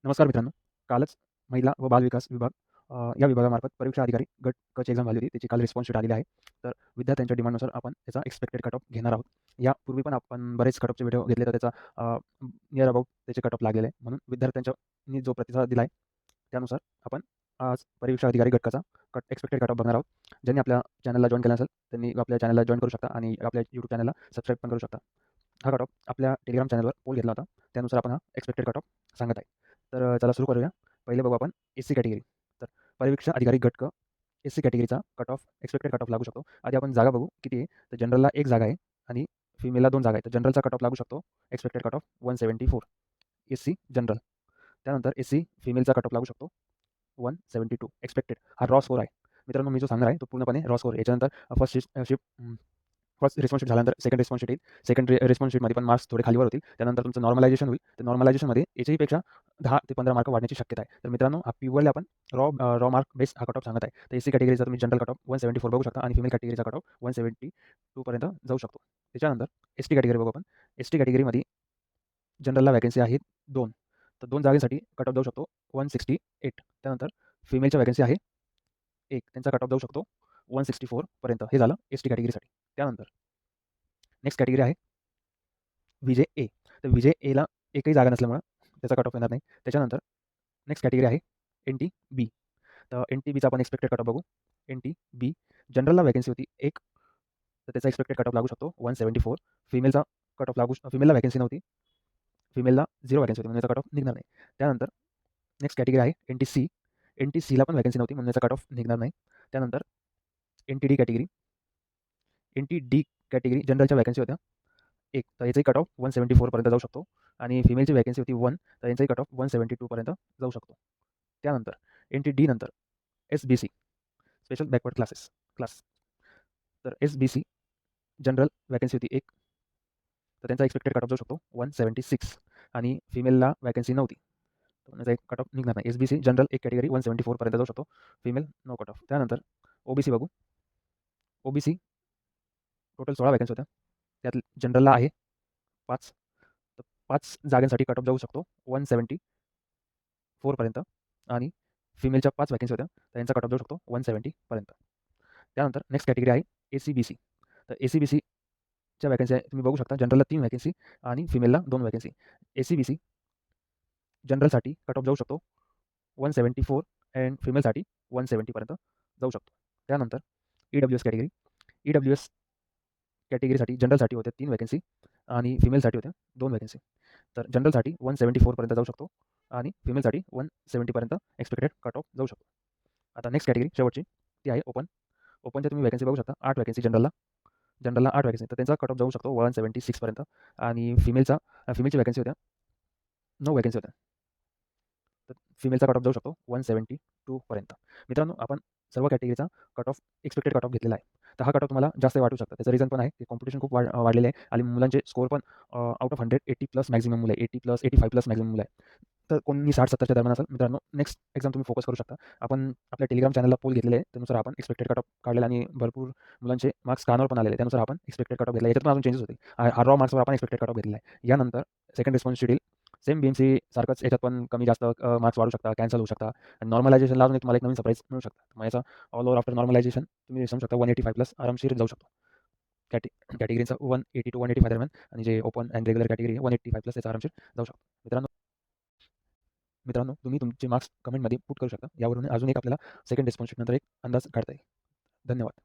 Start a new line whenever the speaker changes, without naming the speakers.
नमस्कार मित्रांनो. कालच महिला व बालविकास विभाग या विभागामार्फत परीक्षा अधिकारी गट क ची एक्झाम झाली होती. त्याची काल रिस्पॉन्स शीट आलेली आहे. तर विद्यार्थ्यांच्या डिमांडनुसार आपण त्याचा एक्स्पेक्टेड कट ऑफ घेणार आहोत. यापूर्वी पण आपण बरेच कट ऑफचे व्हिडिओ घेतले, तर त्याचा निअर अबाउट त्याचे कट ऑफ लागलेले आहे. म्हणून विद्यार्थ्यांनी जो प्रतिसाद दिला आहे, त्यानुसार आपण आज परीक्षा अधिकारी गट कचा एक्स्पेक्टेड कट ऑफ बघणार आहोत. ज्यांनी आपल्या चॅनलला जॉइन केलं नसेल, त्यांनी आपल्या चॅनलला जॉइन करू शकता आणि आपल्या YouTube चॅनलला सबस्क्राईब पण करू शकता. हा कट ऑफ आपल्या टेलिग्राम चॅनलवर पोल घेतला होता. त्यानुसार आपण हा एक्स्पेक्टेड कट ऑफ सांगत आहे. तर चला सुरू करूया. पहिले बघू आपण एस-सी कॅटेगरी. तर परीक्षा अधिकारी गट क एस-सी कॅटेगरीचा cut off expected cut off लागू शकतो. आधी आपण जागा बघू किती आहे. तर जनरलला 1 जागा आहे आणि फिमेलला 2 जागा आहेत. तर जनरलचा कट ऑफ लागू शकतो expected cut of 174 Sc general. त्यानंतर एस-सी फिमेलचा कट ऑफ लागू शकतो 172 एक्स्पेक्टेड. हा रॉ स्कोर आहे. मित्रांनो, मी जो सांगणार आहे तो पूर्णपणे रॉ स्कोर आहे. याच्यानंतर फर्स्ट रिस्पॉन्स शीट झाल्यानंतर सेकंड रिस्पॉन्स शीट येईल. सेकंड रिस्पॉन्स शीटमध्ये पण मार्क्स थोडे खालीवर होतील. त्यानंतर तुमचं नॉर्मलायझेशन होईल. तर नॉर्मलायझेशनमध्ये याच्याहीपेक्षा 10 ते 15 मार्क वाढण्याची शक्यता आहे. तर मित्रांनो, हा प्युअरली आपण रॉ मार्क बेस हा कट ऑफ सांगत आहे. तर एस-सी कॅटेगरीचा तुम्ही जनरल कट ऑफ 174 बघू शकता आणि फिमेल कॅटेगरीचा कट ऑफ 172 पर्यंत जाऊ शकतो. त्याच्यानंतर एस-टी कॅटेगरी बघू आपण. एस-टी कॅटेगरीमध्ये जनरलला वॅकन्सी आहेत 2. तर 2 जागेसाठी कट ऑफ जाऊ शकतो 168. त्यानंतर फिमेलच्या वॅकन्सी आहे 1. त्यांचा कट ऑफ जाऊ शकतो 164 पर्यंत. हे झालं एस-टी कॅटेगरीसाठी. त्यानंतर नेक्स्ट कॅटेगरी आहे व्ही-जे-ए. तर व्ही-जे-एला एकही जागा नसल्यामुळं त्याचा कट ऑफ येणार नाही. त्याच्यानंतर नेक्स्ट कॅटेगरी आहे एन-टी-बी. तर एन-टी-बीचा आपण एक्स्पेक्टेड कट ऑफ बघू. एन-टी-बी जनरलला वॅकन्सी होती 1. तर त्याचा एक्स्पेक्टेड कट ऑफ लागू शकतो 174. फिमेलचा कट ऑफ फिमेलला वॅकन्सी नव्हती. फिमेलला 0 वॅकन्सी होती म्हणून याचा कट ऑफ निघणार नाही. त्यानंतर नेक्स्ट कॅटेगरी आहे एन-टी-सी. एन-टी-सीला पण वॅकन्सी नव्हती म्हणून याचा कट ऑफ निघणार नाही. त्यानंतर एन-टी-डी कॅटेगरी. एन-टी-डी कॅटेगरी जनरलच्या वॅकन्सी होत्या 1. तर याचाही कट ऑफ 174 पर्यंत जाऊ शकतो आणि फिमेलची वॅकन्सी होती 1. तर यांचाही कट ऑफ 172 पर्यंत जाऊ शकतो. त्यानंतर एन-टी-डी नंतर एस-बी-सी स्पेशल बॅकवर्ड क्लास. तर एस-बी-सी जनरल वॅकन्सी होती 1. तर त्यांचा एक्स्पेक्टेड कट ऑफ जाऊ शकतो 176 आणि फिमेलला वॅकन्सी नव्हती. तर त्याचा एक कट ऑफ निघणार नाही. एस-बी-सी जनरल एक कॅटेगरी 174 पर्यंत जाऊ शकतो. Female no cut off. त्यानंतर ओ-बी-सी बघू. ओ-बी-सी टोटल 16 वॅकन्सी होत्या. त्यात जनरलला आहे 5. तर 5 जागांसाठी कट ऑफ जाऊ शकतो 174 पर्यंत आणि फिमेलच्या 5 वॅकन्सी होत्या. तर यांचा कट ऑफ जाऊ शकतो 170 पर्यंत. त्यानंतर नेक्स्ट कॅटेगरी आहे ए-सी-बी-सी. तर ए-सी-बी-सीच्या वॅकन्सी तुम्ही बघू शकता. जनरलला 3 वॅकन्सी आणि फिमेलला 2 वॅकन्सी. ए-सी-बी-सी जनरलसाठी कट ऑफ जाऊ शकतो 174 अँड फिमेलसाठी 170 पर्यंत जाऊ शकतो. त्यानंतर ई-डब्ल्यू-एस कॅटेगरी. ई-डब्ल्यू-एस कॅटेगरीसाठी जनरलसाठी होत्या 3 वॅकन्सी आणि फिमेलसाठी होत्या 2 वॅकन्सी. तर जनरलसाठी 174 पर्यंत जाऊ शकतो आणि फिमेलसाठी 170 पर्यंत एक्स्पेक्टेड कट ऑफ जाऊ शकतो. आता नेक्स्ट कॅटेगरी शेवटची ती आहे ओपन. ओपनच्या तुम्ही वॅकन्सी बघू शकता. 8 वॅकन्सी जनरलला 8 वॅकन्सी. तर त्यांचा कट ऑफ जाऊ शकतो 176 पर्यंत आणि फिमेलची वॅकन्सी होत्या 9 वॅकन्सी होत्या. तर फिमेलचा कट ऑफ जाऊ शकतो 172 पर्यंत. मित्रांनो, आपण सर्व कॅटेगरीचा cut off expected cut off घेतलेला आहे. तर हा कट ऑफ तुम्हाला जास्त वाटू शकतं. त्याचं रिझन पण आहे की कॉम्पिटिशन खूप वाढलेलं आहे आणि मुलांचे स्कोर पण आउट ऑफ 100 80 प्लस मॅक्सिमम मुलं आहे. 80 प्लस 85 प्लस मॅक्सिमम मुलं आहे. तर कोणी 60-70च्या दरम्यान असेल मित्रांनो, नेक्स्ट एक्झाम तुम्ही फोकस करू शकता. आपण आपल्या टेलिग्राम चॅनलला पोल घेतलेले आहे. त्यानुसार आपण एक्स्पेक्टेड कट ऑफ काढलेला आणि भरपूर मुलांचे मार्क्स कानावर पण आलेले. त्यानुसार आपण एक्स्पेक्टेड कट ऑफ घेतला. याच्यात पण अजून चेंजेस होतील. हा रॉ मार्क्सवर आपण एक्स्पेक्टेड कट ऑफ घेतलेला आहे. यानंतर second response sheet same BMC सारखंच याच्यात पण कमी जास्त मार्क्स वाढू शकता, कॅन्सल होऊ शकता आणि नॉर्मलायझेशनला अजून तुम्हाला एक नवीन सरप्राईज मिळू शकतं. मग याचा ऑल ओव्हर आफ्टर नॉर्मलायझेशन तुम्ही समजू शकता 185 प्लस आरामशीर जाऊ शकतो. कॅटेगरीचा 180 टू 185 दरम्यान आणि जे ओपन अँड रेग्युलर कॅटेगरी आहे 185 प्लस त्याचा आरामशीर जाऊ शकतो. मित्रांनो, तुम्ही तुमचे मार्क्स कमेंटमध्ये पुट करू शकता. यावरून अजून एक आपल्याला सेकंड रिस्पॉन्स शीट नंतर एक अंदाज काढता येईल. धन्यवाद.